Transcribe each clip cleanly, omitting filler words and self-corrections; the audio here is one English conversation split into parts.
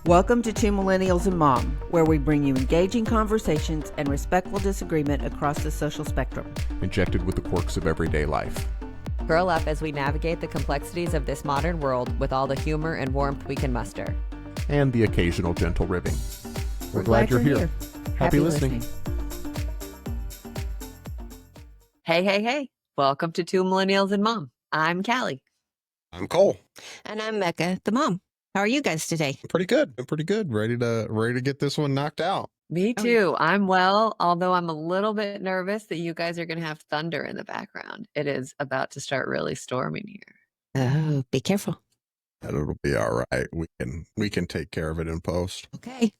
Welcome to Two Millennials and Mom, where we bring you engaging conversations and respectful disagreement across the social spectrum. Injected with the quirks of everyday life. Curl up as we navigate the complexities of this modern world with all the humor and warmth we can muster. And the occasional gentle ribbing. We're glad you're here. Happy listening. Hey. Welcome to Two Millennials and Mom. I'm Callie. I'm Cole. And I'm Mecca, the mom. How are you guys today? I'm pretty good. Ready to get this one knocked out. Me too. I'm well, although I'm a little bit nervous that you guys are going to have thunder in the background. It is about to start really storming here. Oh, be careful. It'll be all right. We can take care of it in post. Okay.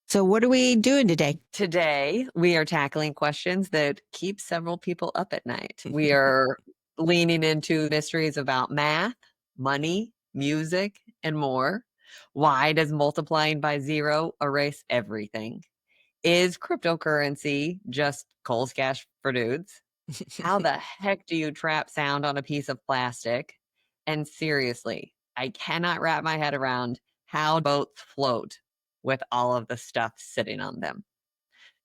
So what are we doing today? Today, we are tackling questions that keep several people up at night. We are leaning into mysteries about math, money, music, and more. Why does multiplying by zero erase everything? Is cryptocurrency just Cole's Cash for dudes? How the heck do you trap sound on a piece of plastic? And seriously, I cannot wrap my head around how boats float with all of the stuff sitting on them.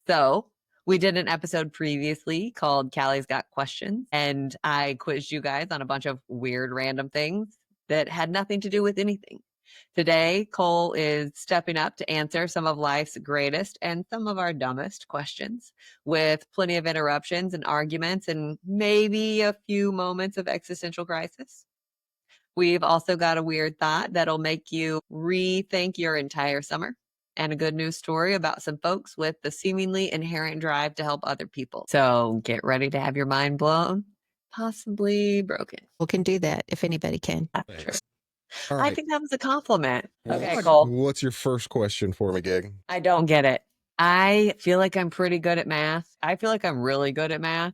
So we did an episode previously called Callie's Got Questions, and I quizzed you guys on a bunch of weird random things that had nothing to do with anything. Today, Cole is stepping up to answer some of life's greatest and some of our dumbest questions, with plenty of interruptions and arguments and maybe a few moments of existential crisis. We've also got a weird thought that'll make you rethink your entire summer, and a good news story about some folks with the seemingly inherent drive to help other people. So get ready to have your mind blown, possibly broken. We can do that if anybody can. Sure. All right. I think that was a compliment. Okay, What's- Cole. What's your first question for me, Gig? I don't get it. I feel like I'm pretty good at math. I feel like I'm really good at math,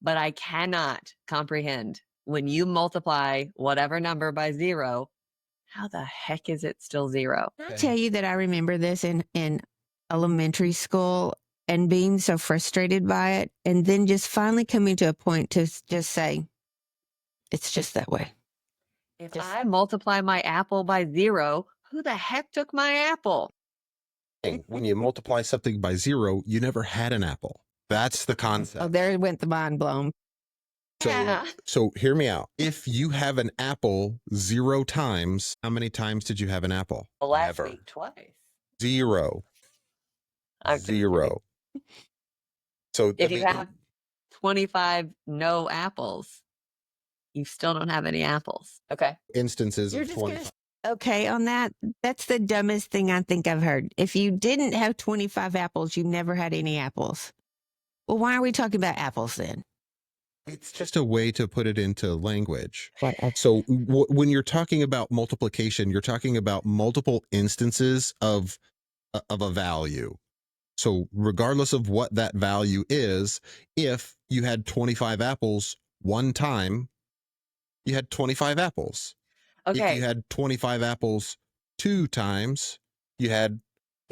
but I cannot comprehend when you multiply whatever number by zero, how the heck is it still zero? Can I tell you that I remember this in elementary school and being so frustrated by it, and then just finally coming to a point to just say, it's just that way. If I multiply my apple by zero, who the heck took my apple? When you multiply something by zero, you never had an apple. That's the concept. Oh, there went the mind blown. So hear me out. If you have an apple 0 times, how many times did you have an apple? Last Never. week, twice. 0. I'm just 0. So If you have 25 no apples, you still don't have any apples. Okay. instances You're of just 20. gonna, okay, on that, that's the dumbest thing I think I've heard. If you didn't have 25 apples, you never had any apples. Well, why are we talking about apples then? It's just a way to put it into language. What? So when you're talking about multiplication, you're talking about multiple instances of a value. So regardless of what that value is, if you had 25 apples one time, you had 25 apples. Okay. If you had 25 apples 2 times, you had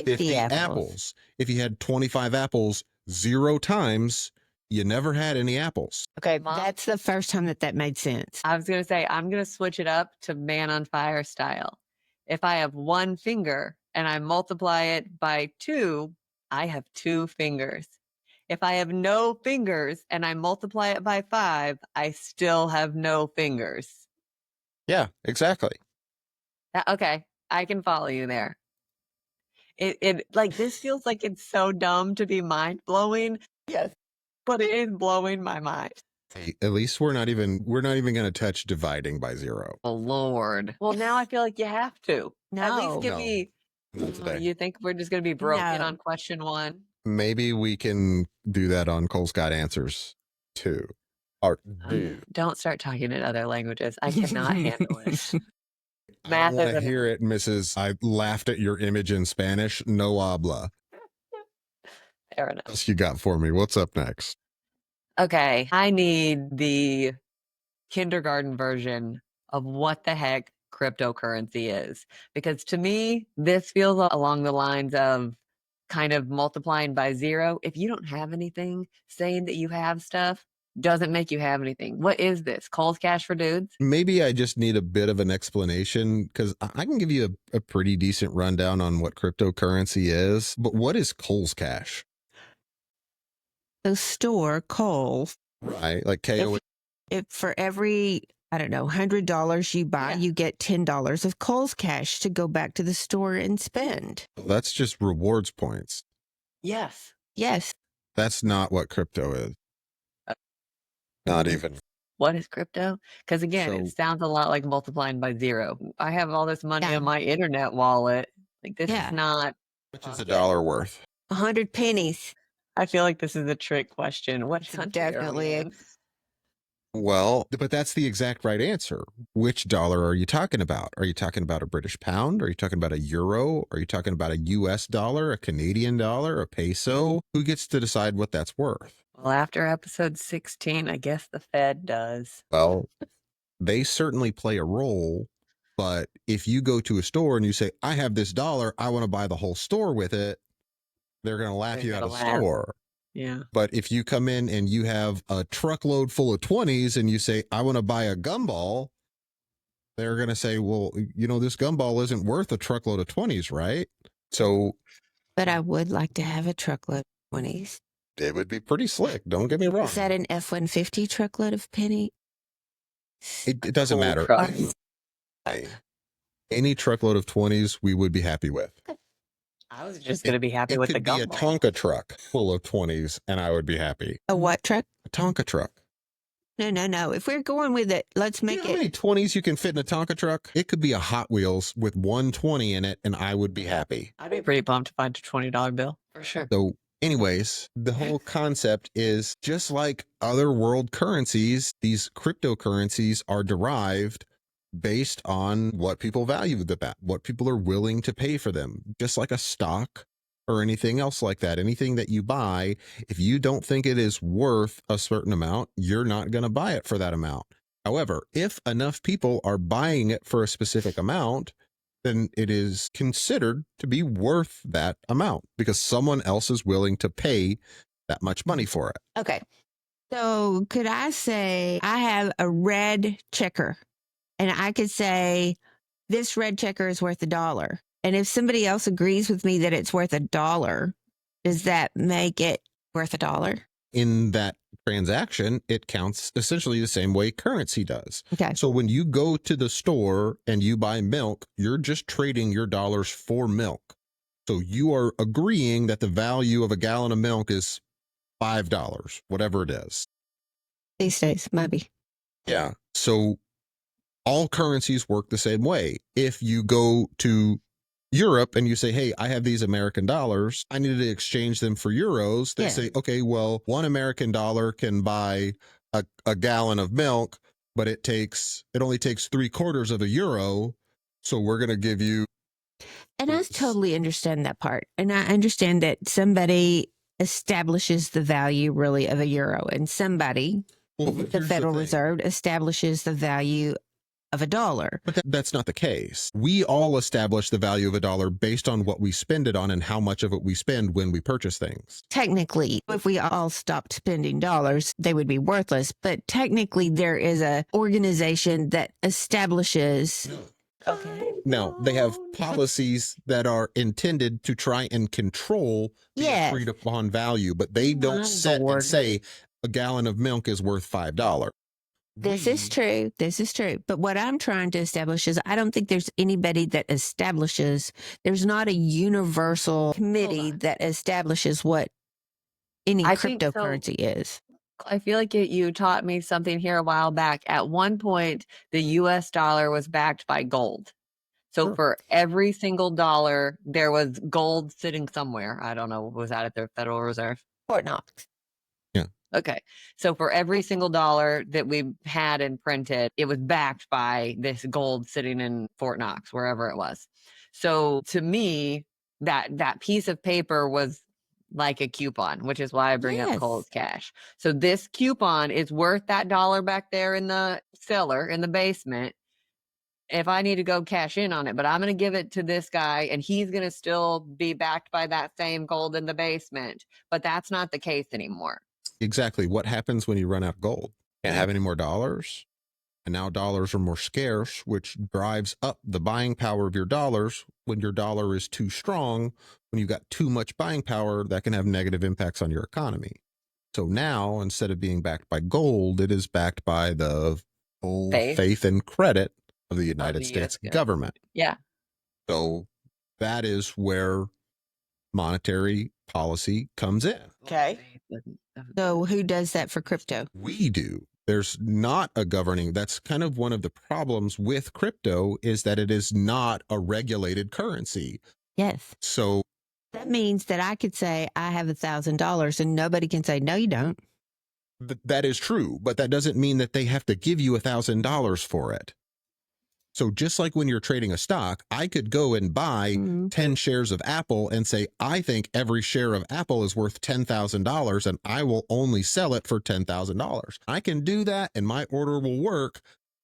50 apples. If you had 25 apples 0 times, you never had any apples. Okay, Mom. That's the first time that made sense. I was going to say, I'm going to switch it up to Man on Fire style. If I have one finger and I multiply it by 2, I have 2 fingers. If I have no fingers and I multiply it by 5, I still have no fingers. Yeah, exactly. Okay, I can follow you there. It like, this feels like it's so dumb to be mind blowing. Yes, but it is blowing my mind. Hey, at least we're not even going to touch dividing by 0. Oh Lord. Well, now I feel like you have to. At least No. give No. me. Not today. You think we're just going to be broken No. on question 1? Maybe we can do that on Cole's Got Answers too. Or Don't start talking in other languages. I cannot handle it. I Math want to isn't- hear it, Mrs. I laughed at your image in Spanish. No habla. Fair enough. What else you got for me? What's up next? Okay, I need the kindergarten version of what the heck cryptocurrency is. Because to me, this feels along the lines of kind of multiplying by 0. If you don't have anything, saying that you have stuff doesn't make you have anything. What is this? Cole's Cash for dudes? Maybe I just need a bit of an explanation, because I can give you a pretty decent rundown on what cryptocurrency is, but what is Cole's Cash? The store, Kohl's, Right, like KO. if for every, I don't know, $100 you buy, Yeah. you get $10 of Kohl's Cash to go back to the store and spend. That's just rewards points. Yes. Yes. That's not what crypto is. Not even. What is crypto? Because again, it So- sounds a lot like multiplying by zero. I have all this money Yeah. in my internet wallet. Like this Yeah. is not. Which is $1 worth. 100 pennies. I feel like this is a trick question. What It's country are we definitely a- in? Well, but that's the exact right answer. Which dollar are you talking about? Are you talking about a British pound? Are you talking about a euro? Are you talking about a US dollar, a Canadian dollar, a peso? Who gets to decide what that's worth? Well, after episode 16, I guess the Fed does. Well, they certainly play a role, but if you go to a store and you say, I have this dollar, I want to buy the whole store with it, they're going to laugh They're you out gonna of laugh. store. Yeah. But if you come in and you have a truckload full of 20s and you say, I want to buy a gumball, they're going to say, well, you know, this gumball isn't worth a truckload of 20s, right? So But I would like to have a truckload of 20s. it would be pretty slick. Don't get me wrong. Is that an F-150 truckload of penny? It doesn't Cool matter. truck. Any truckload of 20s, we would be happy with. I was just going to be happy It with the could be a gumball. Tonka truck full of 20s, and I would be happy. A what truck? A Tonka truck. No. If we're going with it, let's You make know how many it. 20s you can fit in a Tonka truck? It could be a Hot Wheels with 120 in it, and I would be happy. I'd be pretty pumped to find a $20 bill for sure. So, anyways, the whole concept is just like other world currencies, these cryptocurrencies are derived based on what people value them at, what people are willing to pay for them, just like a stock or anything else like that. Anything that you buy, if you don't think it is worth a certain amount, you're not going to buy it for that amount. However, if enough people are buying it for a specific amount, then it is considered to be worth that amount because someone else is willing to pay that much money for it. Okay. So could I say I have a red checker and I could say this red checker is worth $1. And if somebody else agrees with me that it's worth $1, does that make it worth $1? In that transaction, it counts essentially the same way currency does. Okay. So when you go to the store and you buy milk, you're just trading your dollars for milk. So you are agreeing that the value of a gallon of milk is $5, whatever it is. These days, maybe. Yeah. So all currencies work the same way. If you go to Europe and you say, hey, I have these American dollars, I need to exchange them for euros. They Yeah. say, okay, well, $1 American can buy a gallon of milk, but it only takes 3/4 of a euro. So we're going to give you. And I totally understand that part. And I understand that somebody establishes the value really of a euro and somebody, Well, the here's Federal thing. Reserve, establishes the value of $1. But that's not the case. We all establish the value of $1 based on what we spend it on and how much of it we spend when we purchase things. Technically, if we all stopped spending dollars, they would be worthless. But technically, there is a organization that establishes. Okay. Now, they have policies that are intended to try and control the Yes. agreed upon value, but they don't My set Lord. and say a gallon of milk is worth $5. This is true. This is true. But what I'm trying to establish is I don't think there's anybody that establishes, there's not a universal committee on. that establishes what any I think so. cryptocurrency is. I feel like you taught me something here a while back. At one point, the US dollar was backed by gold. So Sure. for every single dollar, there was gold sitting somewhere. I don't know. Was that at the Federal Reserve? Fort Knox. Okay. So for every single dollar that we had and printed, it was backed by this gold sitting in Fort Knox, wherever it was. So to me, that piece of paper was like a coupon, which is why I bring up Yes. Cole's Cash. So this coupon is worth that dollar back there in the cellar, in the basement, if I need to go cash in on it, but I'm going to give it to this guy and he's going to still be backed by that same gold in the basement. But that's not the case anymore. exactly what happens when you run out of gold. Can't have any more dollars. And now dollars are more scarce, which drives up the buying power of your dollars. When your dollar is too strong, when you've got too much buying power, that can have negative impacts on your economy. So now, instead of being backed by gold, it is backed by the full faith and credit of the United States government. Yeah. So that is where monetary policy comes in. Okay. So who does that for crypto? We do. There's not a governing. That's kind of one of the problems with crypto, is that it is not a regulated currency. Yes. So that means that I could say I have $1,000 and nobody can say, no, you don't. That is true, but that doesn't mean that they have to give you $1,000 for it. So just like when you're trading a stock, I could go and buy 10 shares of Apple and say, I think every share of Apple is worth $10,000 and I will only sell it for $10,000. I can do that and my order will work,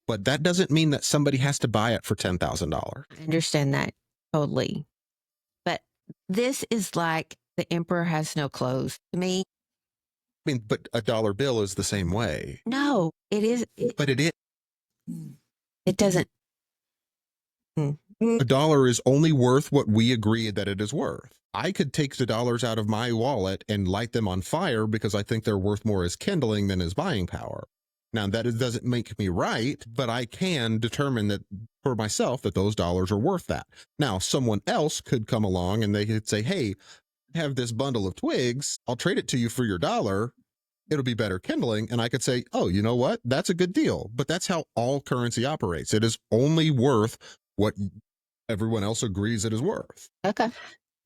but that doesn't mean that somebody has to buy it for $10,000. I understand that totally. But this is like the emperor has no clothes to me. I mean, but a dollar bill is the same way. No, it is. But it is. It doesn't. A dollar is only worth what we agree that it is worth. I could take the dollars out of my wallet and light them on fire because I think they're worth more as kindling than as buying power. Now, doesn't make me right, but I can determine that for myself that those dollars are worth that. Now, someone else could come along and they could say, hey, I have this bundle of twigs. I'll trade it to you for your dollar. It'll be better kindling. And I could say, oh, you know what? That's a good deal. But that's how all currency operates. It is only worth what everyone else agrees it is worth. Okay.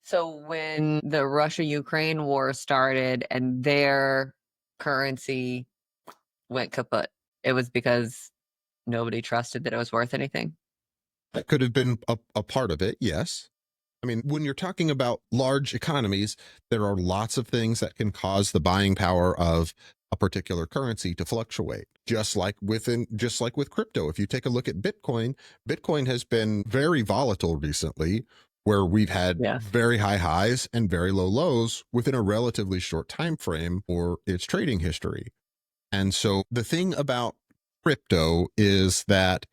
So when the Russia-Ukraine war started and their currency went kaput, it was because nobody trusted that it was worth anything? That could have been a part of it, yes. I mean, when you're talking about large economies, there are lots of things that can cause the buying power of a particular currency to fluctuate. Just like with crypto. If you take a look at Bitcoin, Bitcoin has been very volatile recently, where we've had very high highs and very low lows within a relatively short time frame for its trading history. And so the thing about crypto is that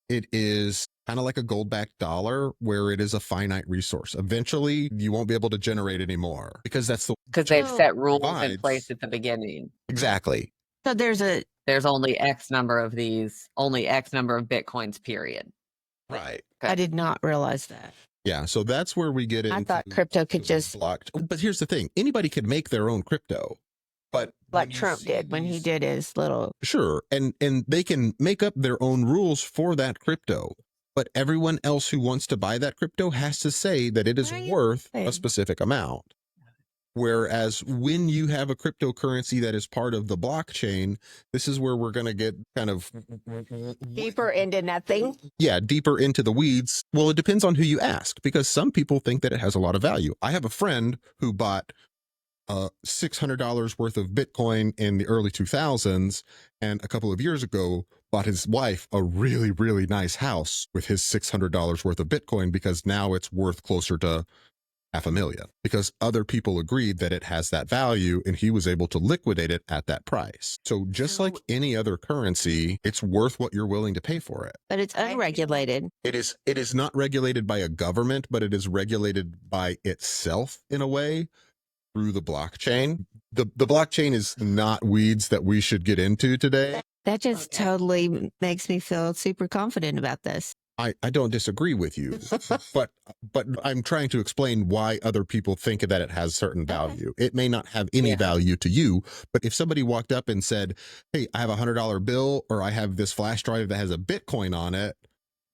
it is kind of like a gold-backed dollar, where it is a finite resource. Eventually, you won't be able to generate any more because they've set rules in place at the beginning. Exactly. So there's only X number of these, only X number of Bitcoins, period. Right. I did not realize that. Yeah. So that's where we get into. I thought crypto could just blocked. But here's the thing: anybody could make their own crypto. But like Trump did when he did his little. Sure. And they can make up their own rules for that crypto. But everyone else who wants to buy that crypto has to say that it is worth a specific amount. Whereas when you have a cryptocurrency that is part of the blockchain, this is where we're going to get kind of deeper into nothing. Yeah, deeper into the weeds. Well, it depends on who you ask, because some people think that it has a lot of value. I have a friend who bought $600 worth of Bitcoin in the early 2000s, and a couple of years ago bought his wife a really, really nice house with his $600 worth of Bitcoin, because now it's worth closer to $500,000, because other people agreed that it has that value and he was able to liquidate it at that price. So just like any other currency, it's worth what you're willing to pay for it. But it's unregulated. It is not regulated by a government, but it is regulated by itself in a way through the blockchain. The blockchain is not weeds that we should get into today. That just totally makes me feel super confident about this. I don't disagree with you, but I'm trying to explain why other people think that it has certain value. It may not have any value to you, but if somebody walked up and said, hey, I have $100 bill, or I have this flash drive that has a Bitcoin on it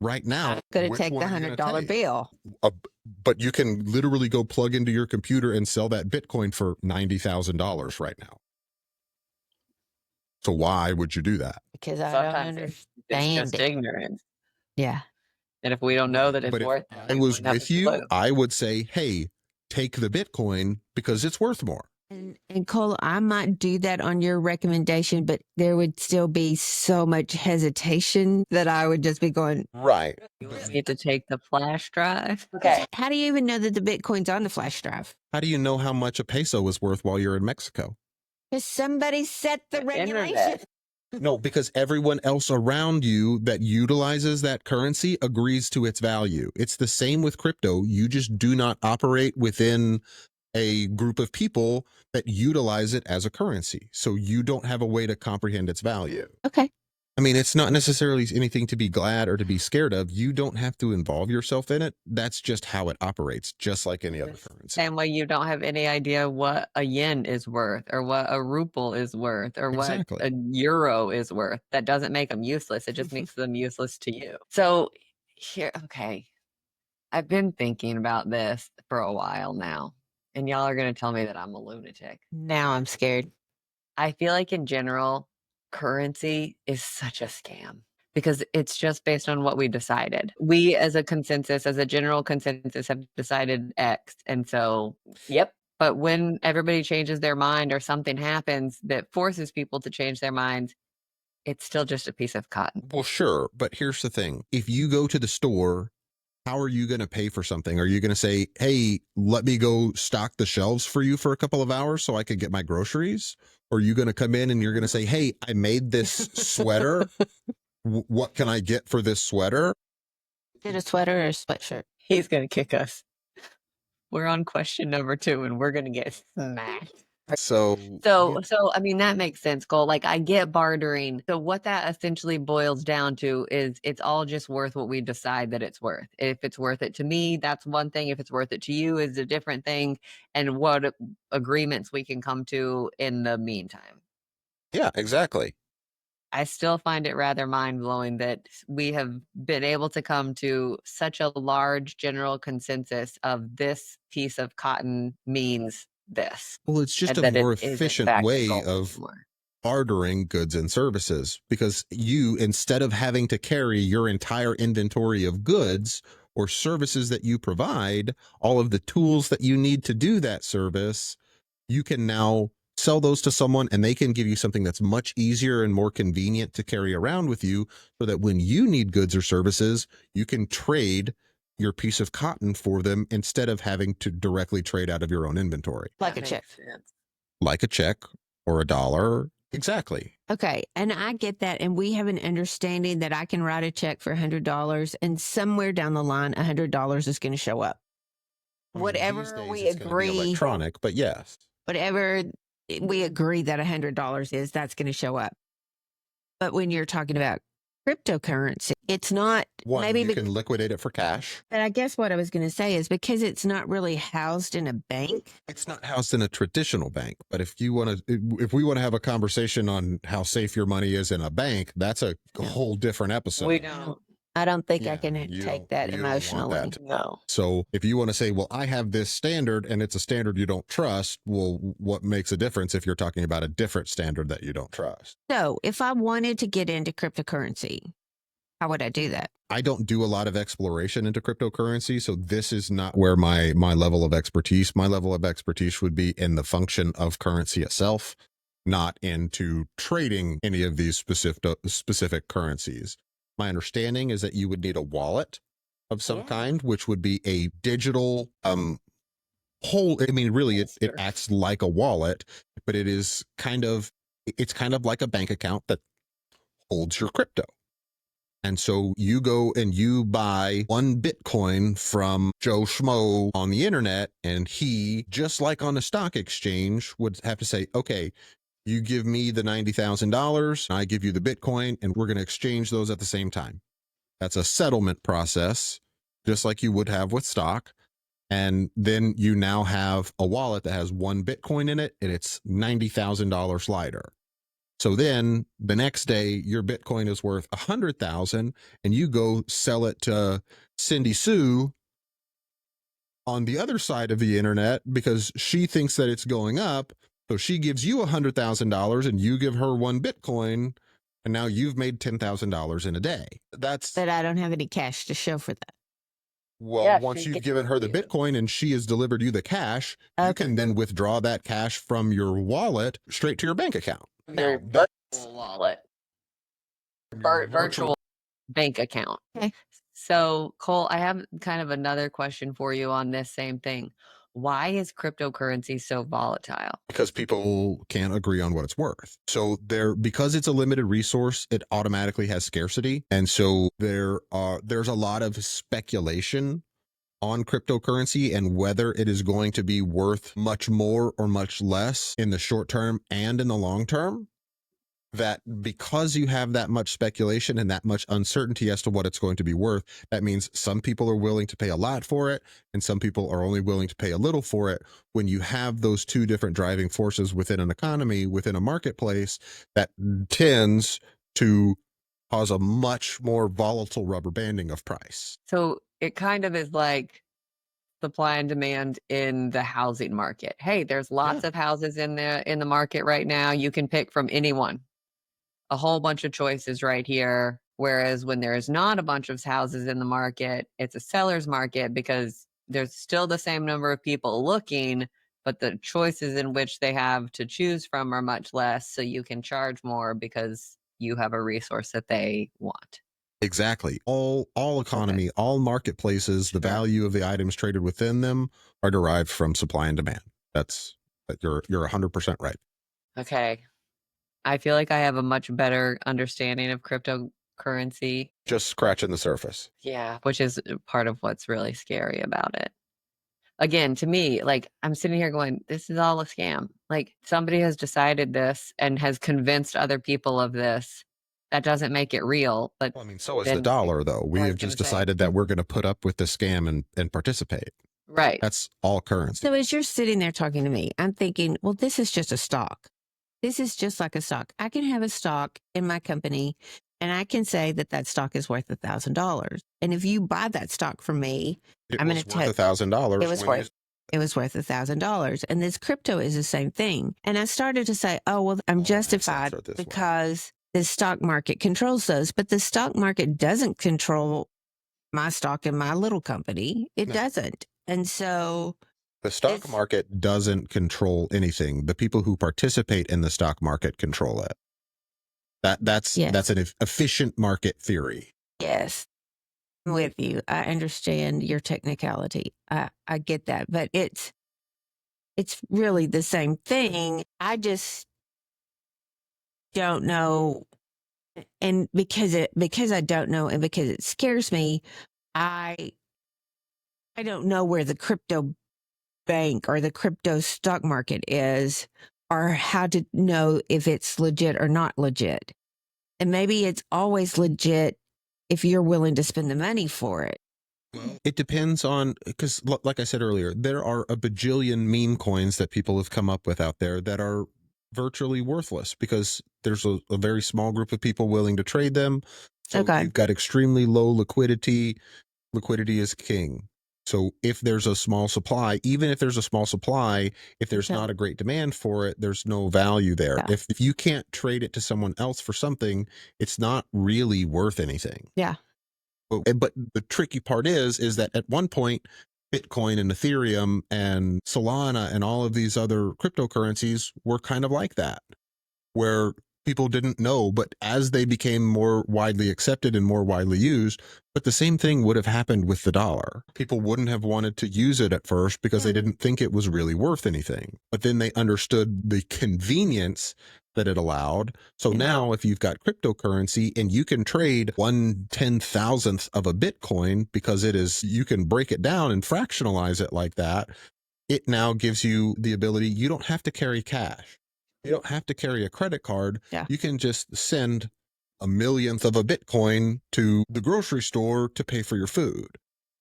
right now, I'm going to take the $100 bill. But you can literally go plug into your computer and sell that Bitcoin for $90,000 right now. So why would you do that? Because I don't understand. It's just ignorance. Yeah. And if we don't know that it's worth it, I was with you, I would say, hey, take the Bitcoin because it's worth more. And Cole, I might do that on your recommendation, but there would still be so much hesitation that I would just be going, right. You need to take the flash drive. Okay. How do you even know that the Bitcoin's on the flash drive? How do you know how much a peso is worth while you're in Mexico? Because somebody set the regulation. Internet. No, because everyone else around you that utilizes that currency agrees to its value. It's the same with crypto. You just do not operate within a group of people that utilize it as a currency. So you don't have a way to comprehend its value. Okay. I mean, it's not necessarily anything to be glad or to be scared of. You don't have to involve yourself in it. That's just how it operates, just like any other currency. Same way you don't have any idea what a yen is worth or what a ruble is worth or what Exactly. a euro is worth. That doesn't make them useless. It just makes them useless to you. So here, okay. I've been thinking about this for a while now, and y'all are going to tell me that I'm a lunatic. Now I'm scared. I feel like in general, currency is such a scam because it's just based on what we decided. We as a consensus, as a general consensus, have decided X. And so, yep. But when everybody changes their mind or something happens that forces people to change their minds, it's still just a piece of cotton. Well, sure. But here's the thing. If you go to the store, how are you going to pay for something? Are you going to say, hey, let me go stock the shelves for you for a couple of hours so I could get my groceries? Or are you going to come in and you're going to say, hey, I made this sweater. What can I get for this sweater? Is it a sweater or a sweatshirt? He's going to kick us. We're on question number 2 and we're going to get smacked. So I mean, that makes sense, Cole. Like, I get bartering. So what that essentially boils down to is it's all just worth what we decide that it's worth. If it's worth it to me, that's one thing. If it's worth it to you is a different thing. And what agreements we can come to in the meantime. yeah, exactly. I still find it rather mind-blowing that we have been able to come to such a large general consensus of this piece of cotton means this. Well, it's just and a that more it isn't efficient back to way gold of anymore. bartering goods and services, because you, instead of having to carry your entire inventory of goods or services that you provide, all of the tools that you need to do that service, you can now sell those to someone and they can give you something that's much easier and more convenient to carry around with you, so that when you need goods or services, you can trade your piece of cotton for them instead of having to directly trade out of your own inventory. Like That a check. makes sense. Like a check or a dollar. Exactly. Okay. And I get that. And we have an understanding that I can write a check for $100 and somewhere down the line, $100 is going to show up. Whatever These days we it's gonna be agree, electronic, but yes. whatever we agree that $100 is, that's going to show up. But when you're talking about cryptocurrency, it's not One, maybe you can liquidate it for cash. but I guess what I was going to say is because it's not really housed in a bank. It's not housed in a traditional bank, but if we want to have a conversation on how safe your money is in a bank, that's a whole different episode. We don't. I don't think I Yeah, can you take don't- that you don't want emotionally. that. No. So if you want to say, well, I have this standard and it's a standard you don't trust, well, what makes a difference if you're talking about a different standard that you don't trust? So if I wanted to get into cryptocurrency, how would I do that? I don't do a lot of exploration into cryptocurrency, so this is not where my level of expertise. My level of expertise would be in the function of currency itself, not into trading any of these specific currencies. My understanding is that you would need a wallet of some kind, which would be a digital whole. I mean, really, it acts like a wallet, but it's kind of like a bank account that holds your crypto. And so you go and you buy 1 Bitcoin from Joe Schmo on the internet, and he, just like on a stock exchange, would have to say, okay, you give me the $90,000, I give you the Bitcoin, and we're going to exchange those at the same time. That's a settlement process, just like you would have with stock. And then you now have a wallet that has 1 Bitcoin in it, and it's $90,000 lighter. So then the next day, your Bitcoin is worth 100,000, and you go sell it to Cindy Sue on the other side of the internet because she thinks that it's going up. So she gives you $100,000 and you give her 1 Bitcoin, and now you've made $10,000 in a day. But I don't have any cash to show for that. Well, Yeah, once she you've can given her the give you. Bitcoin and she has delivered you the cash, you can then withdraw that cash from your wallet straight to your bank account. Your virtual wallet. Virtual bank account. Okay. So, Cole, I have kind of another question for you on this same thing. why is cryptocurrency so volatile? Because people can't agree on what it's worth. So because it's a limited resource, it automatically has scarcity. And so there's a lot of speculation on cryptocurrency and whether it is going to be worth much more or much less in the short term and in the long term. That because you have that much speculation and that much uncertainty as to what it's going to be worth, that means some people are willing to pay a lot for it and some people are only willing to pay a little for it. When you have those two different driving forces within an economy, within a marketplace, that tends to cause a much more volatile rubber banding of price. So it kind of is like supply and demand in the housing market. Hey, there's lots of houses in the market right now. You can pick from anyone. A whole bunch of choices right here. Whereas when there's not a bunch of houses in the market, it's a seller's market because there's still the same number of people looking, but the choices in which they have to choose from are much less. So you can charge more because you have a resource that they want. Exactly. All economy, all marketplaces, the value of the items traded within them are derived from supply and demand. You're 100% right. Okay. I feel like I have a much better understanding of cryptocurrency. Just scratching the surface. Yeah, which is part of what's really scary about it. Again, to me, like I'm sitting here going, this is all a scam. Like somebody has decided this and has convinced other people of this. That doesn't make it real. But well, I mean, so is the dollar, though. We have just decided that we're going to put up with the scam and participate. Right. That's all currency. So as you're sitting there talking to me, I'm thinking, well, this is just a stock. This is just like a stock. I can have a stock in my company and I can say that stock is worth $1,000. And if you buy that stock from me, I'm going to tell $1,000. It was worth $1,000. And this crypto is the same thing. And I started to say, oh, well, I'm justified because the stock market controls those. But the stock market doesn't control my stock in my little company. It doesn't. And so the stock market doesn't control anything. The people who participate in the stock market control it. That's an efficient market theory. Yes. I'm with you. I understand your technicality. I get that, but it's really the same thing. I just don't know. And because I don't know and because it scares me, I don't know where the crypto bank or the crypto stock market is or how to know if it's legit or not legit. And maybe it's always legit if you're willing to spend the money for it. It depends on, because like I said earlier, there are a bajillion meme coins that people have come up with out there that are virtually worthless because there's a very small group of people willing to trade them. So you've got extremely low liquidity. Liquidity is king. So if there's a small supply, even if there's a small supply, if there's not a great demand for it, there's no value there. Yeah. If you can't trade it to someone else for something, it's not really worth anything. Yeah. But the tricky part is that at one point, Bitcoin and Ethereum and Solana and all of these other cryptocurrencies were kind of like that, where people didn't know, but as they became more widely accepted and more widely used, but the same thing would have happened with the dollar. People wouldn't have wanted to use it at first because they didn't think it was really worth anything. But then they understood the convenience that it allowed. So now if you've got cryptocurrency and you can trade 1/10,000th of a Bitcoin because you can break it down and fractionalize it like that, it now gives you the ability, you don't have to carry cash. You don't have to carry a credit card. Yeah. You can just send 1/1,000,000th of a Bitcoin to the grocery store to pay for your food.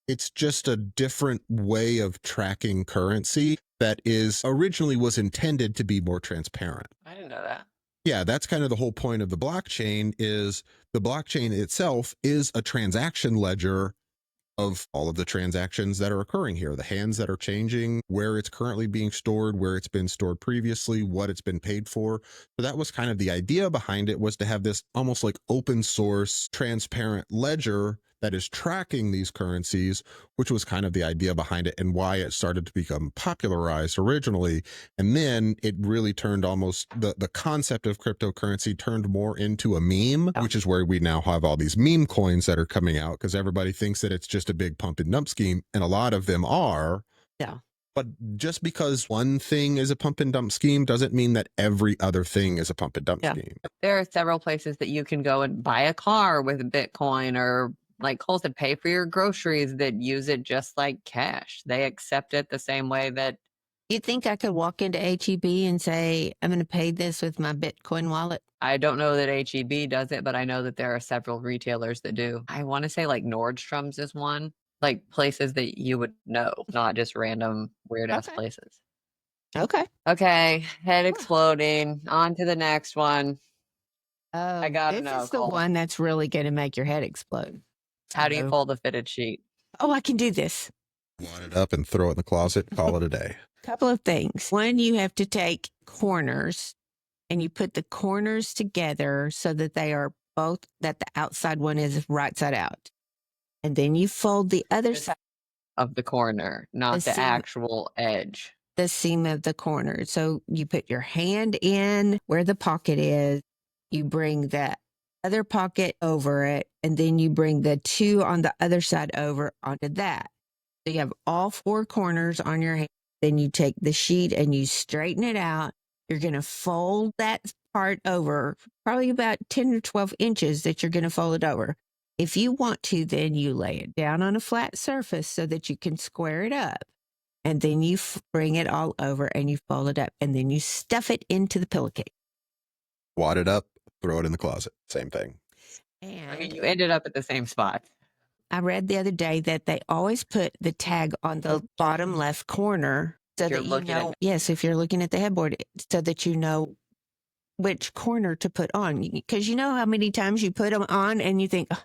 It's just a different way of tracking currency that originally was intended to be more transparent. I didn't know that. Yeah, that's kind of the whole point of the blockchain. Is the blockchain itself is a transaction ledger of all of the transactions that are occurring here, the hands that are changing, where it's currently being stored, where it's been stored previously, what it's been paid for. So that was kind of the idea behind it, was to have this almost like open source, transparent ledger that is tracking these currencies, which was kind of the idea behind it and why it started to become popularized originally. And then it really turned the concept of cryptocurrency turned more into a meme, which is where we now have all these meme coins that are coming out because everybody thinks that it's just a big pump and dump scheme. And a lot of them are. Yeah. But just because one thing is a pump and dump scheme doesn't mean that every other thing is a pump and dump scheme. There are several places that you can go and buy a car with Bitcoin, or like Cole said, pay for your groceries that use it just like cash. They accept it the same way that. You think I could walk into HEB and say, I'm going to pay this with my Bitcoin wallet? I don't know that HEB does it, but I know that there are several retailers that do. I want to say like Nordstrom's is one. Like places that you would know, not just random weird ass places. Okay. Okay, head exploding. On to the next one. I gotta know. This is the Cole. one that's really going to make your head explode. How do you fold a fitted sheet? Oh, I can do this. Wad it up and throw it in the closet, call it a day. Couple of things. One, you have to take corners and you put the corners together so that they are both, that the outside one is right side out. And then you fold the other side of the corner, not the actual edge. The seam of the corner. So you put your hand in where the pocket is, you bring the other pocket over it, and then you bring the two on the other side over onto that. So you have all four corners on your hand. Then you take the sheet and you straighten it out. You're going to fold that part over, probably about 10 or 12 inches that you're going to fold it over. If you want to, then you lay it down on a flat surface so that you can square it up. And then you bring it all over and you fold it up. And then you stuff it into the pillowcase. Wad it up, throw it in the closet. Same thing. And I mean, you ended up at the same spot. I read the other day that they always put the tag on the bottom left corner so that you know. Yes, if you're looking at the headboard, so that you know which corner to put on. Because you know how many times you put them on and you think, oh,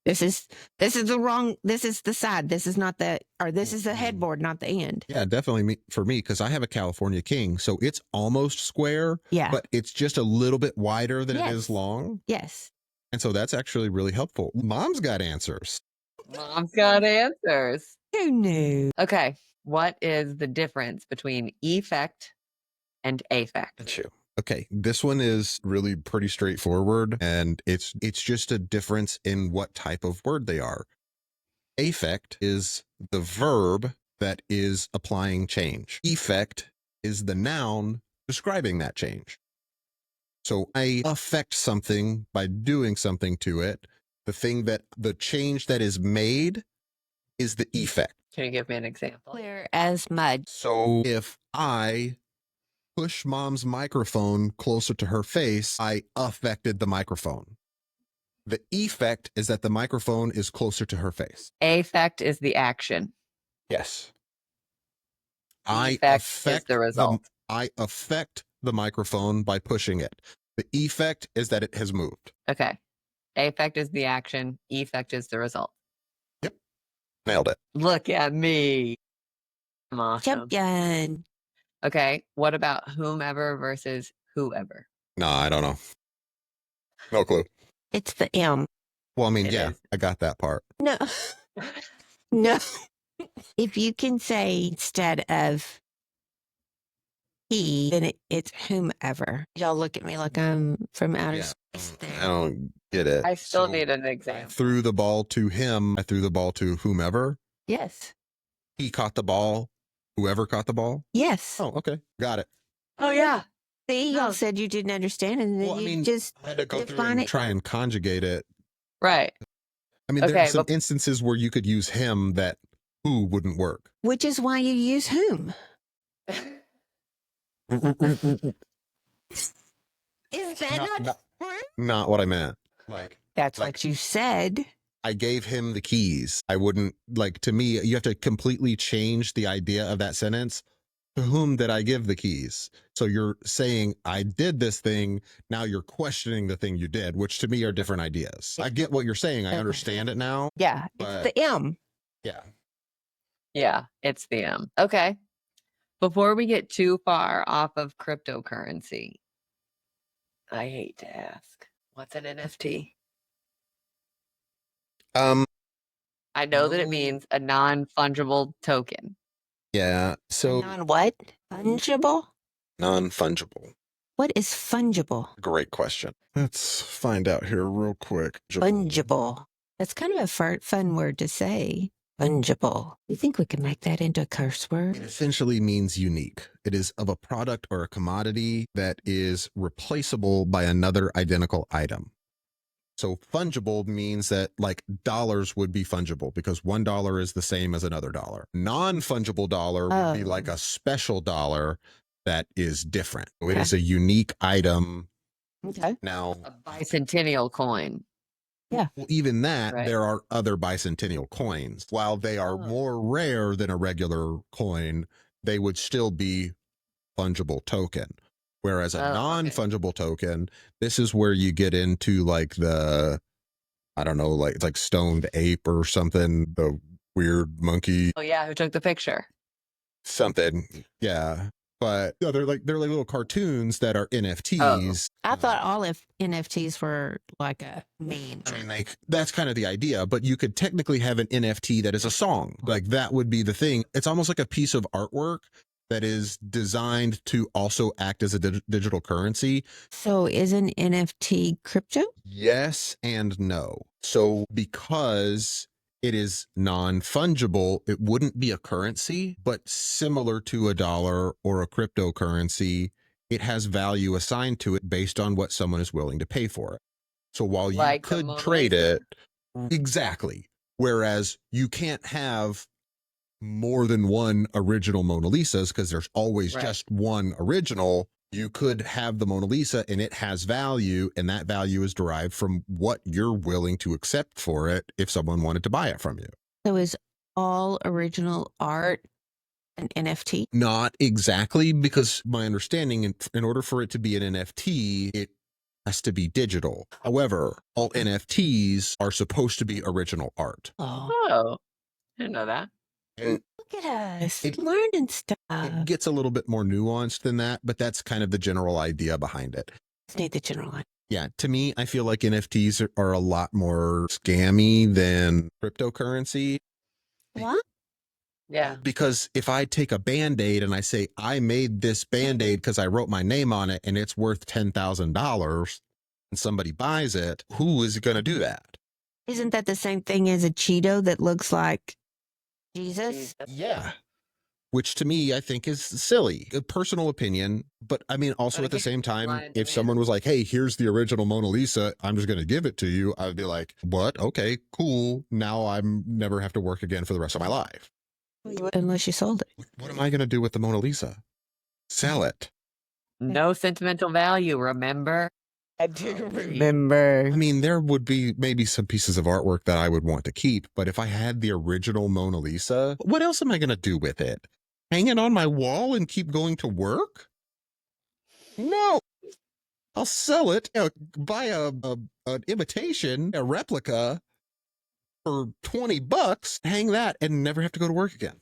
this is the wrong, this is the side, this is not the, or this is the headboard, not the end. Yeah, definitely for me, because I have a California King, so it's almost square, but it's just a little bit wider than it is long. Yes. And so that's actually really helpful. Mom's got answers. Mom's got answers. Who knew? Okay. What is the difference between effect and affect? Okay, this one is really pretty straightforward, and it's just a difference in what type of word they are. Affect is the verb that is applying change. Effect is the noun describing that change. So I affect something by doing something to it. The change that is made is the effect. Can you give me an example? Clear as mud. So if I push Mom's microphone closer to her face, I affected the microphone. The effect is that the microphone is closer to her face. Affect is the action. Yes. I affect the result. I affect the microphone by pushing it. The effect is that it has moved. Okay. Affect is the action. Effect is the result. Yep. Nailed it. Look at me. I'm awesome. Champion. Okay. What about whomever versus whoever? No, I don't know. No clue. It's the M. Well, I mean, It is. I got that part. No. No. If you can say instead of he, then it's whomever. Y'all look at me like I'm from outer space there. I don't get it. I still need an example. Threw the ball to him. I threw the ball to whomever. Yes. He caught the ball. Whoever caught the ball. Yes. Oh, okay. Got it. Oh, yeah. See, y'all said you didn't understand, and then you just I had to go through define and it. try and conjugate it. Right. I mean, there Okay, are some instances where you could use him that who wouldn't work. Which is why you use whom. Is that Not what I meant. Like That's what you said. I gave him the keys. I wouldn't to me, you have to completely change the idea of that sentence. To whom did I give the keys? So you're saying I did this thing. Now you're questioning the thing you did, which to me are different ideas. I get what you're saying. I understand it now. Yeah, But- it's the M. Yeah. Yeah, it's the M. Okay. Before we get too far off of cryptocurrency, I hate to ask, what's an NFT? I know that it means a non-fungible token. Yeah. So Non-what? Fungible? non-fungible. What is fungible? Great question. Let's find out here real quick. Fungible. That's kind of a fun word to say. Fungible. You think we can make that into a curse word? It essentially means unique. It is of a product or a commodity that is replaceable by another identical item. So fungible means that like dollars would be fungible because $1 is the same as another dollar. Non-fungible dollar would be like a special dollar that is different. So it is a unique item. Okay. Now, A bicentennial coin. Yeah. well, even that, Right. there are other bicentennial coins. While they are more rare than a regular coin, they would still be fungible token. Whereas a non-fungible token, this is where you get into like the, I don't know, like it's like stoned ape or something, the weird monkey, Oh yeah, who took the picture? something. Yeah. But no, they're like little cartoons that are NFTs. I thought all NFTs were like a meme. I mean, like that's kind of the idea, but you could technically have an NFT that is a song. Like that would be the thing. It's almost like a piece of artwork that is designed to also act as a digital currency. So is an NFT crypto? Yes and no. So because it is non-fungible, it wouldn't be a currency, but similar to a dollar or a cryptocurrency, it has value assigned to it based on what someone is willing to pay for it. So while you Like the could Mona trade Lisa? it, exactly. Whereas you can't have more than one original Mona Lisas because there's always just one original. You could have the Mona Lisa and it has value, and that value is derived from what you're willing to accept for it if someone wanted to buy it from you. So is all original art an NFT? Not exactly, because my understanding, in order for it to be an NFT, it has to be digital. However, all NFTs are supposed to be original art. Oh, I didn't know that. And Look at us It- learning stuff. it gets a little bit more nuanced than that, but that's kind of the general idea behind it. Just need the general line. Yeah, to me, I feel like NFTs are a lot more scammy than cryptocurrency. What? Yeah. Because if I take a Band-Aid and I say, I made this Band-Aid because I wrote my name on it and it's worth $10,000 and somebody buys it, who is going to do that? Isn't that the same thing as a Cheeto that looks like Jesus? Yeah. Which to me, I think is silly. A personal opinion. But I mean, also But at the again, same time, supply and if demand. someone was like, hey, here's the original Mona Lisa, I'm just going to give it to you, I'd be like, what? Okay, cool. Now I'm never have to work again for the rest of my life. Unless you sold it. What am I going to do with the Mona Lisa? Sell it. No sentimental value, remember? I do remember. I mean, there would be maybe some pieces of artwork that I would want to keep, but if I had the original Mona Lisa, what else am I going to do with it? Hang it on my wall and keep going to work? No. I'll sell it, buy an imitation, a replica for $20, hang that and never have to go to work again.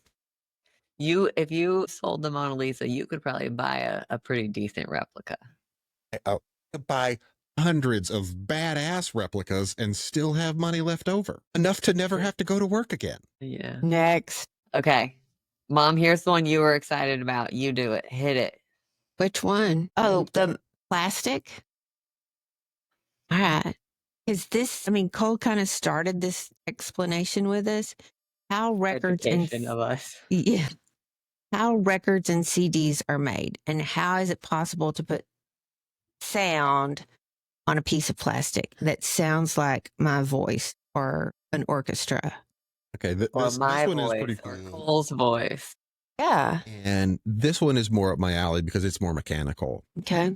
If you sold the Mona Lisa, you could probably buy a pretty decent replica. I could buy hundreds of badass replicas and still have money left over. Enough to never have to go to work again. Yeah. Next. Okay. Mom, here's the one you were excited about. You do it. Hit it. Which one? Oh, the plastic? All right. Is this, I mean, Cole kind of started this explanation with us. How records and Education of us. yeah, how records and CDs are made, and how is it possible to put sound on a piece of plastic that sounds like my voice or an orchestra? Okay, Or this my one is voice pretty or cool. Cole's voice. Yeah. And this one is more up my alley because it's more mechanical. Okay.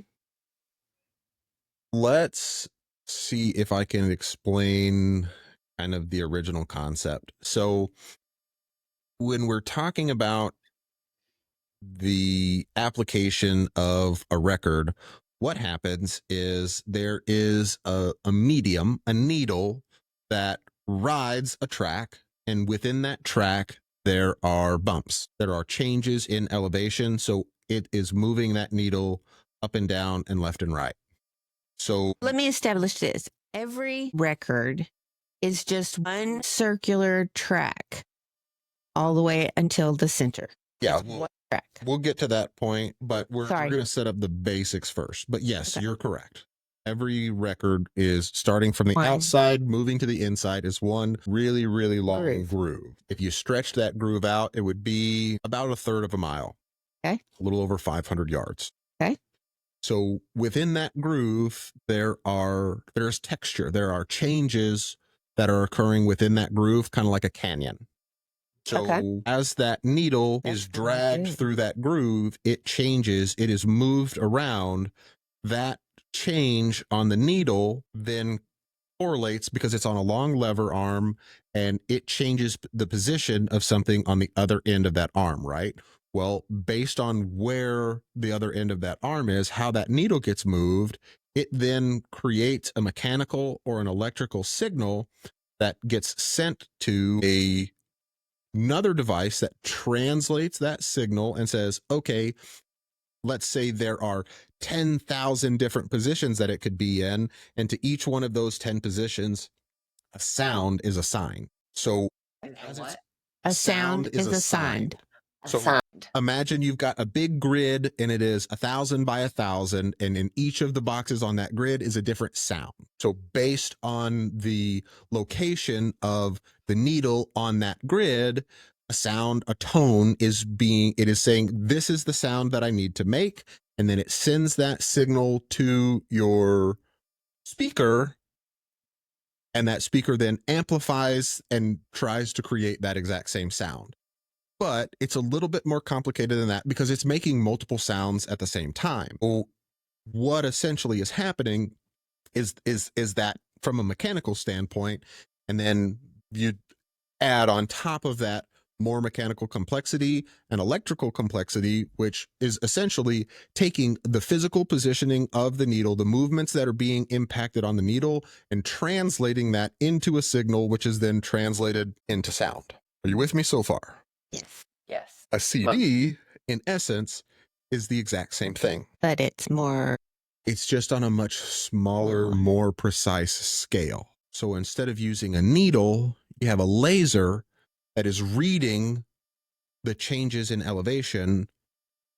Let's see if I can explain kind of the original concept. So when we're talking about the application of a record, what happens is there is a medium, a needle that rides a track, and within that track, there are bumps. There are changes in elevation. So it is moving that needle up and down and left and right. So Let me establish this. Every record is just one circular track all the way until the center. yeah, It's one track. we'll get to that point, but we're Sorry. going to set up the basics first. But yes, Okay. you're correct. Every record is starting from the outside, moving to the inside is one really, really long groove. If you stretch that groove out, it would be about a third of a mile. Okay. A little over 500 yards. Okay. So within that groove, there's texture. There are changes that are occurring within that groove, kind of like a canyon. So as that needle is dragged through that groove, it changes, it is moved around. That change on the needle then correlates because it's on a long lever arm, and it changes the position of something on the other end of that arm, right? Well, based on where the other end of that arm is, how that needle gets moved, it then creates a mechanical or an electrical signal that gets sent to another device that translates that signal and says, okay, let's say there are 10,000 different positions that it could be in, and to each one of those 10 positions, a sound is assigned. So a sound is assigned. So imagine you've got a big grid and it is 1,000 by 1,000, and in each of the boxes on that grid is a different sound. So based on the location of the needle on that grid, a tone is saying, this is the sound that I need to make. And then it sends that signal to your speaker, and that speaker then amplifies and tries to create that exact same sound. But it's a little bit more complicated than that because it's making multiple sounds at the same time. Well, what essentially is happening is that from a mechanical standpoint, and then you add on top of that more mechanical complexity and electrical complexity, which is essentially taking the physical positioning of the needle, the movements that are being impacted on the needle, and translating that into a signal, which is then translated into sound. Are you with me so far? Yes. A CD, in essence, is the exact same thing. But It's just on a much smaller, more precise scale. So instead of using a needle, you have a laser that is reading the changes in elevation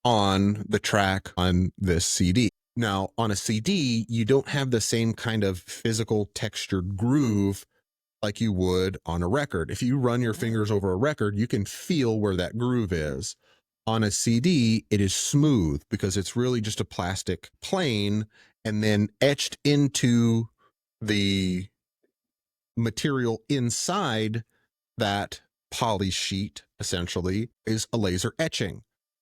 on the track on this CD. Now, on a CD, you don't have the same kind of physical textured groove like you would on a record. If you run your fingers over a record, you can feel where that groove is. On a CD, it is smooth because it's really just a plastic plane, and then etched into the material inside that poly sheet essentially is a laser etching.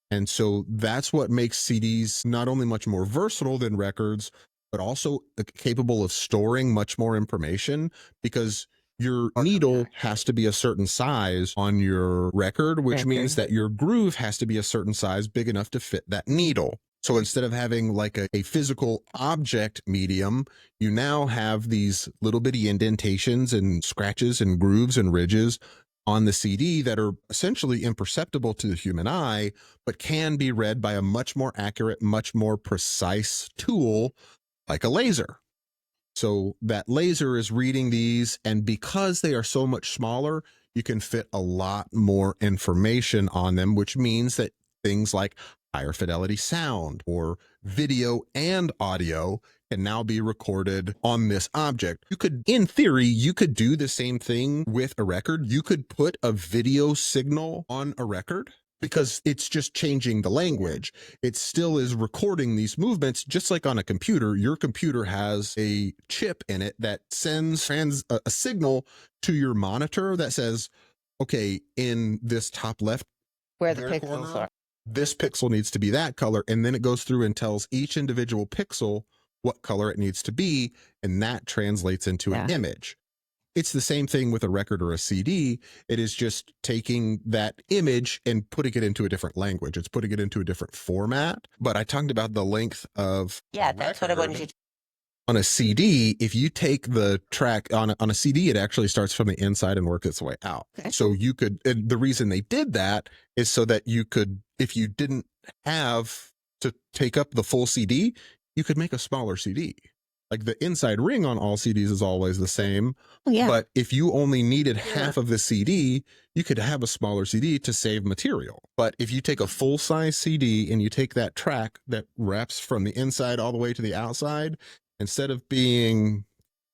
And so that's what makes CDs not only much more versatile than records, but also capable of storing much more information, because your needle has to be a certain size on your record, which means that your groove has to be a certain size, big enough to fit that needle. So instead of having like a physical object medium, you now have these little bitty indentations and scratches and grooves and ridges on the CD that are essentially imperceptible to the human eye, but can be read by a much more accurate, much more precise tool like a laser. So that laser is reading these, and because they are so much smaller, you can fit a lot more information on them, which means that things like higher fidelity sound or video and audio can now be recorded on this object. In theory, you could do the same thing with a record. You could put a video signal on a record because it's just changing the language. It still is recording these movements, just like on a computer. Your computer has a chip in it that sends a signal to your monitor that says, okay, in this top left where the pixels are, this pixel needs to be that color. And then it goes through and tells each individual pixel what color it needs to be, and that translates into an image. It's the same thing with a record or a CD. It is just taking that image and putting it into a different language. It's putting it into a different format. But I talked about the length of that's what I wanted you to. On a CD, if you take the track on a CD, it actually starts from the inside and works its way out. Okay. So you could, and the reason they did that is so that you could, if you didn't have to take up the full CD, you could make a smaller CD. Like the inside ring on all CDs is always the same. But if you only needed half of the CD, you could have a smaller CD to save material. But if you take a full size CD and you take that track that wraps from the inside all the way to the outside, instead of being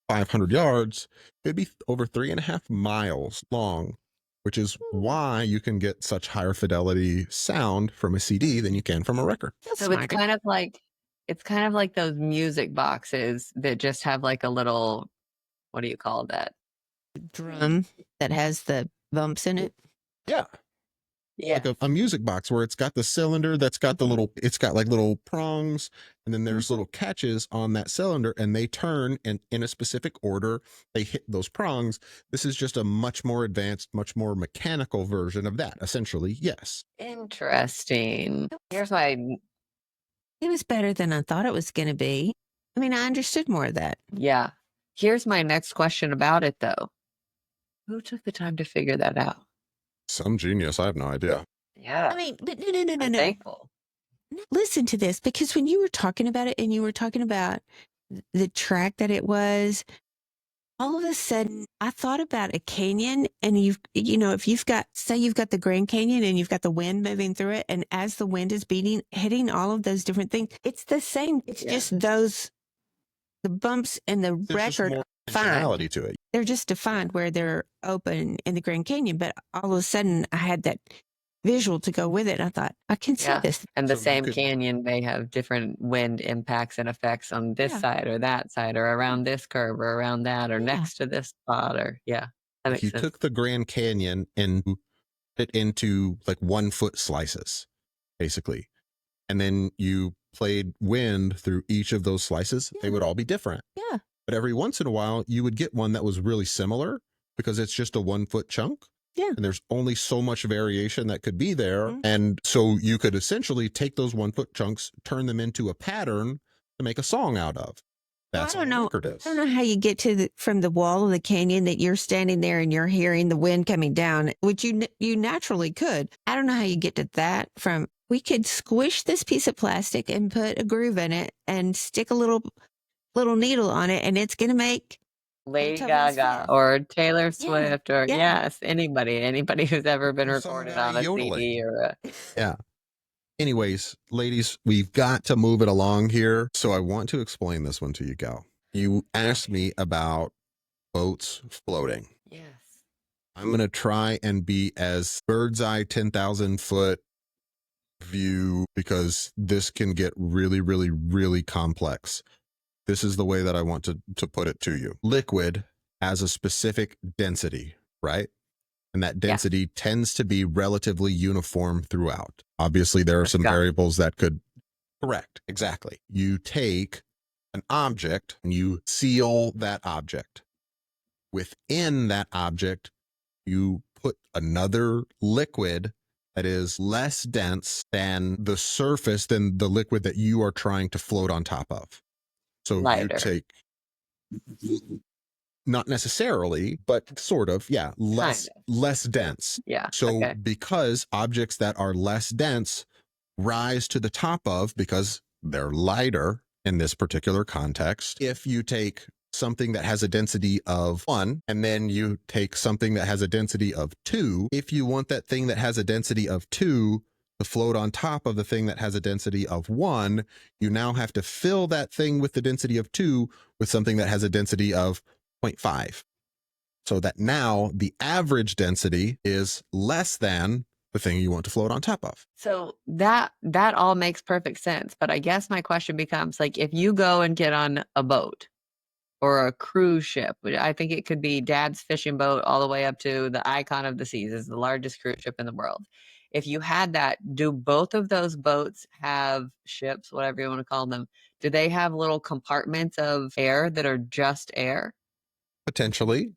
500 yards, it'd be over 3.5 miles long, which is why you can get such higher fidelity sound from a CD than you can from a record. So it's kind of like those music boxes that just have like a little, what do you call that? Drum that has the bumps in it. Yeah. Yeah. Like a music box where it's got the cylinder that's got the little, it's got like little prongs, and then there's little catches on that cylinder, and they turn and in a specific order. They hit those prongs. This is just a much more advanced, much more mechanical version of that, essentially. Yes. Interesting. Here's why. It was better than I thought it was going to be. I mean, I understood more of that. Yeah. Here's my next question about it, though. Who took the time to figure that out? Some genius. I have no idea. Yeah. I mean, but no. I'm thankful. Listen to this, because when you were talking about it and you were talking about the track that it was, all of a sudden I thought about a canyon, and if you've got, say you've got the Grand Canyon and you've got the wind moving through it, and as the wind is hitting all of those different things, it's the same. It's just the bumps and the There's record more defined. functionality to it. They're just defined where they're open in the Grand Canyon, but all of a sudden I had that visual to go with it. I thought, I can see this. And the So same good. canyon may have different wind impacts and effects on this side or that side, or around this curve or around that, or next to this spot, or that If makes you sense. took the Grand Canyon and put it into like 1 foot slices, basically, and then you played wind through each of those slices, they would all be different. Yeah. But every once in a while, you would get one that was really similar because it's just a 1 foot chunk. Yeah. And there's only so much variation that could be there. Mhm. And so you could essentially take those 1 foot chunks, turn them into a pattern to make a song out of. That's I don't all know. record is. I don't know how you get to from the wall of the canyon that you're standing there and you're hearing the wind coming down, which you naturally could. I don't know how you get to that from. We could squish this piece of plastic and put a groove in it and stick a little needle on it, and it's going to make Lady Beethoven's Gaga Fifth. or Taylor Swift or yeah. anybody who's ever been Or recorded some on guy a yodeling. CD or a. Yeah. Anyways, ladies, we've got to move it along here. So I want to explain this one to you, Gal. You asked me about boats floating. Yes. I'm going to try and be as bird's eye, 10,000 foot view, because this can get really, really, really complex. This is the way that I want to put it to you. Liquid has a specific density, right? And that density tends to be relatively uniform throughout. Obviously, there are some variables that could correct. Exactly. You take an object and you seal that object. Within that object, you put another liquid that is less dense than the surface, than the liquid that you are trying to float on top of. So Lighter. you take, not necessarily, but sort of, less dense. Yeah. So because objects that are less dense rise to the top of, because they're lighter in this particular context, if you take something that has a density of 1, and then you take something that has a density of 2, if you want that thing that has a density of 2 to float on top of the thing that has a density of 1, you now have to fill that thing with the density of 2 with something that has a density of 0.5. So that now the average density is less than the thing you want to float on top of. So that all makes perfect sense. But I guess my question becomes, like, if you go and get on a boat or a cruise ship, I think it could be Dad's fishing boat all the way up to the Icon of the Seas, is the largest cruise ship in the world. If you had that, do both of those boats have ships, whatever you want to call them? Do they have little compartments of air that are just air? Potentially.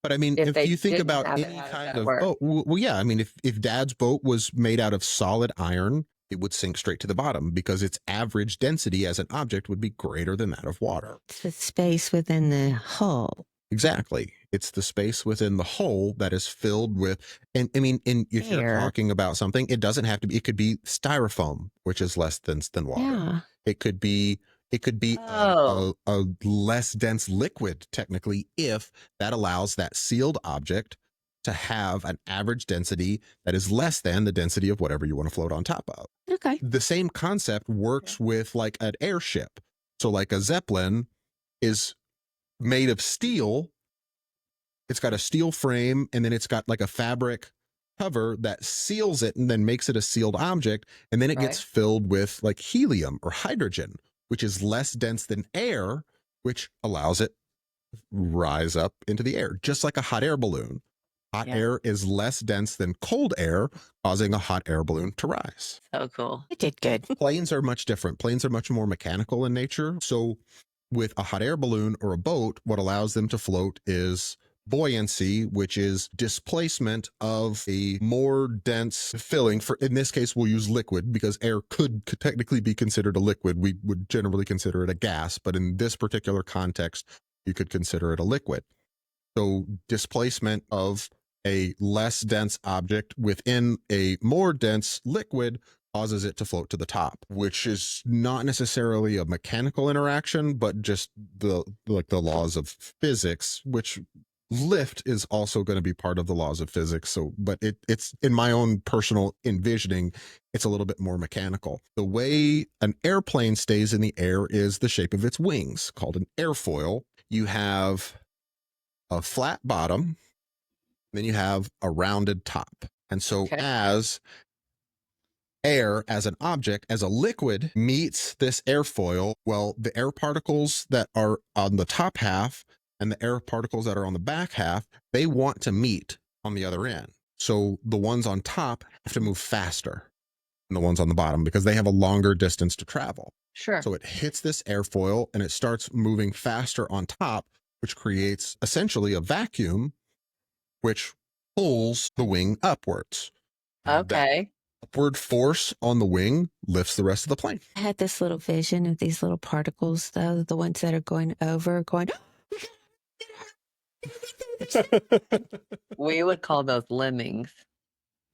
But I mean, if you think about any kind of boat, well, yeah, I mean, if Dad's boat was made out of solid iron, it would sink straight to the bottom because its average density as an object would be greater than that of water. It's the space within the hull. Exactly. It's the space within the hull that is filled with, and I mean, if you're talking about something, it doesn't have to be, it could be styrofoam, which is less dense than water. Yeah. It could be a less dense liquid, technically, if that allows that sealed object to have an average density that is less than the density of whatever you want to float on top of. Okay. The same concept works with like an airship. So like a Zeppelin is made of steel. It's got a steel frame, and then it's got like a fabric cover that seals it and then makes it a sealed object. And then it gets filled with like helium or hydrogen, which is less dense than air, which allows it rise up into the air, just like a hot air balloon. Hot air is less dense than cold air, causing a hot air balloon to rise. So cool. You did good. Planes are much different. Planes are much more mechanical in nature. So with a hot air balloon or a boat, what allows them to float is buoyancy, which is displacement of a more dense filling. For in this case, we'll use liquid because air could technically be considered a liquid. We would generally consider it a gas, but in this particular context, you could consider it a liquid. So displacement of a less dense object within a more dense liquid causes it to float to the top, which is not necessarily a mechanical interaction, but just the laws of physics, which lift is also going to be part of the laws of physics. So, but it's in my own personal envisioning, it's a little bit more mechanical. The way an airplane stays in the air is the shape of its wings, called an airfoil. You have a flat bottom, then you have a rounded top. And so as air as an object, as a liquid, meets this airfoil, well, the air particles that are on the top half and the air particles that are on the back half, they want to meet on the other end. So the ones on top have to move faster than the ones on the bottom because they have a longer distance to travel. Sure. So it hits this airfoil and it starts moving faster on top, which creates essentially a vacuum, which pulls the wing upwards. Okay. That upward force on the wing lifts the rest of the plane. I had this little vision of these little particles, though, the ones that are going over, going, We would call those lemmings.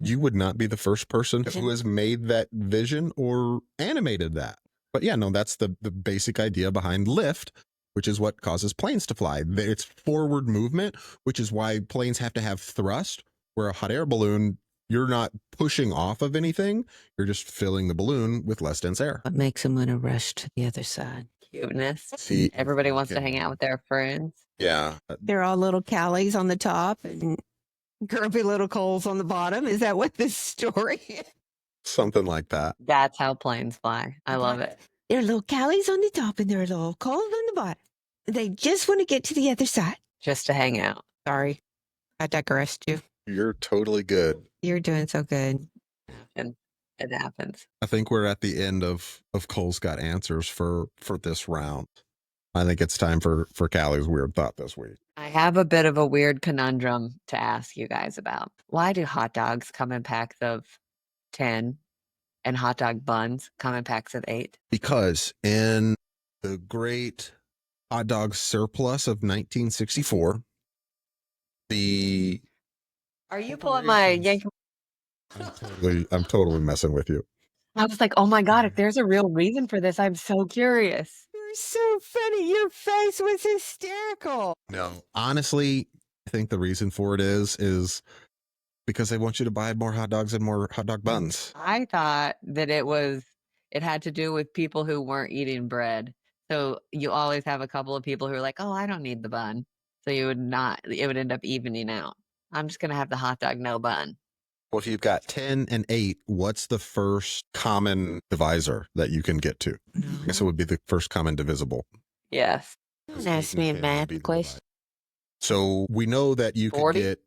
You would not be the first person who has made that vision or animated that. But yeah, no, that's the basic idea behind lift, which is what causes planes to fly. It's forward movement, which is why planes have to have thrust, where a hot air balloon, you're not pushing off of anything. You're just filling the balloon with less dense air. what makes them want to rush to the other side? Cuteness. See, Everybody wants to hang out with their friends. yeah. They're all little Callies on the top and grumpy little Coles on the bottom. Is that what this story is? Something like that. That's how planes fly. I love it. There are little Callies on the top and there are little Coles on the bottom. They just want to get to the other side. Just to hang out. Sorry, I digressed you. You're totally good. You're doing so good. And it happens. I think we're at the end of Cole's Got Answers for this round. I think it's time for Callie's Weird Thought this week. I have a bit of a weird conundrum to ask you guys about. Why do hot dogs come in packs of 10 and hot dog buns come in packs of 8? Because in the great hot dog surplus of 1964, Are you pulling my Yankee? I'm totally messing with you. I was like, oh my God, if there's a real reason for this, I'm so curious. You're so funny. Your face was hysterical. No, honestly, I think the reason for it is because they want you to buy more hot dogs and more hot dog buns. I thought that it had to do with people who weren't eating bread. So you always have a couple of people who are like, oh, I don't need the bun. So it would end up evening out. I'm just going to have the hot dog, no bun. Well, if you've got 10 and 8, what's the first common divisor that you can get to? I guess it would be the first common divisible. Yes. Don't ask me a math question. So we know that you could 40? get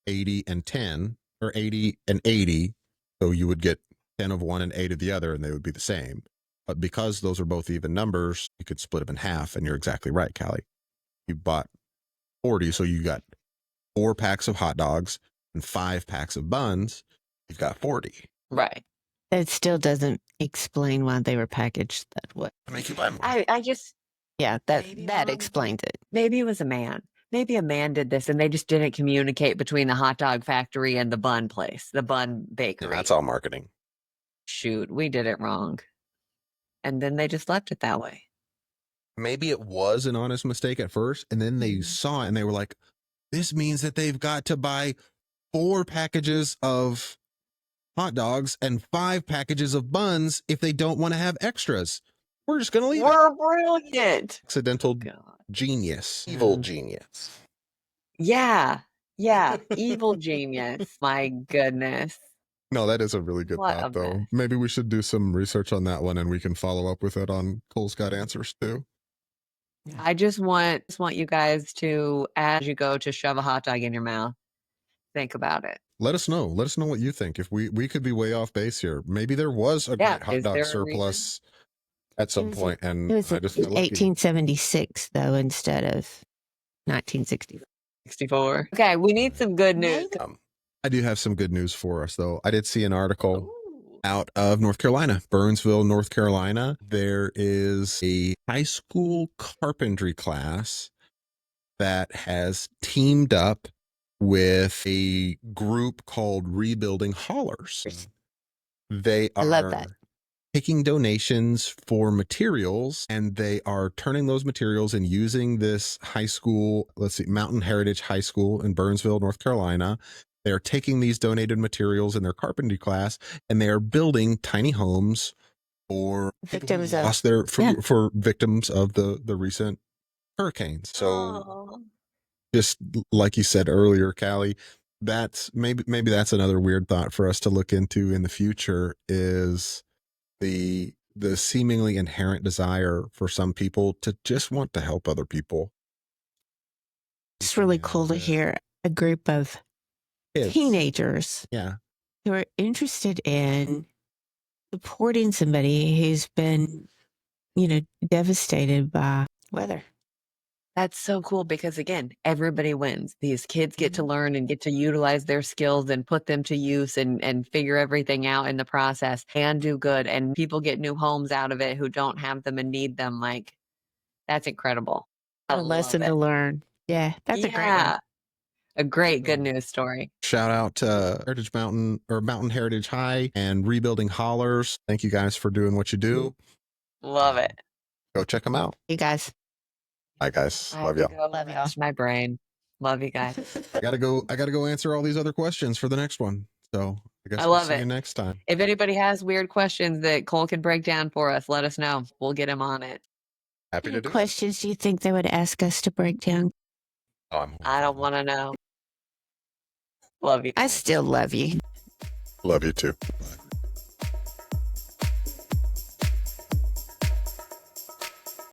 80 and 10, or 80 and 80. So you would get 10 of one and 8 of the other, and they would be the same. But because those are both even numbers, you could split them in half, and you're exactly right, Callie. You bought 40, so you got 4 packs of hot dogs and 5 packs of buns. You've got 40. Right. That still doesn't explain why they were packaged that way. To make you buy more. I just, Yeah, that explains it. maybe it was a man. Maybe a man did this and they just didn't communicate between the hot dog factory and the bun place, the bun bakery. That's all marketing. Shoot, we did it wrong. And then they just left it that way. Maybe it was an honest mistake at first, and then they saw it and they were like, this means that they've got to buy 4 packages of hot dogs and 5 packages of buns if they don't want to have extras. We're just gonna leave it. We're brilliant. Accidental God. genius. Evil genius. Yeah. Evil genius. My goodness. No, that is a really good What a thought, though. mess. Maybe we should do some research on that one, and we can follow up with it on Cole's Got Answers too. I just want you guys to, as you go to shove a hot dog in your mouth, think about it. Let us know. Let us know what you think. If we could be way off base here. Maybe there was a great hot is there dog a surplus at some point, and It was I just got lucky. 1876, though, instead of 1964. 64. Okay, we need some good news. I do have some good news for us, though. I did see an article Ooh. out of North Carolina, Burnsville, North Carolina. There is a high school carpentry class that has teamed up with a group called Rebuilding Hollers. They I love that. are taking donations for materials, and they are turning those materials and using this high school, Mountain Heritage High School in Burnsville, North Carolina. They are taking these donated materials in their carpentry class, and they are building tiny homes for Victims people who of- lost their yeah. for victims of the recent hurricanes. So Aw. just like you said earlier, Callie, that's maybe that's another weird thought for us to look into in the future, is the seemingly inherent desire for some people to just want to help other people. It's really cool to hear a group of Kids. teenagers Yeah. who are interested in supporting somebody who's been, devastated by weather. That's so cool because, again, everybody wins. These kids get to learn and get to utilize their skills and put them to use and figure everything out in the process and do good. And people get new homes out of it who don't have them and need them. Like, that's incredible. I A love lesson it. to learn. Yeah, that's a great one. A great good news story. Shout out to Mountain Heritage High and Rebuilding Hollers. Thank you guys for doing what you do. Love it. Go check them out. You guys. Bye, guys. I Love have to y'all. go Love y'all. wash my brain. Love you guys. I gotta go answer all these other questions for the next one. So I guess I we'll love see it. you next time. If anybody has weird questions that Cole can break down for us, let us know. We'll get him on it. Happy to What do it. questions do you think they would ask us to break down? Oh, I don't want to know. Love you. I still love you. Love you too.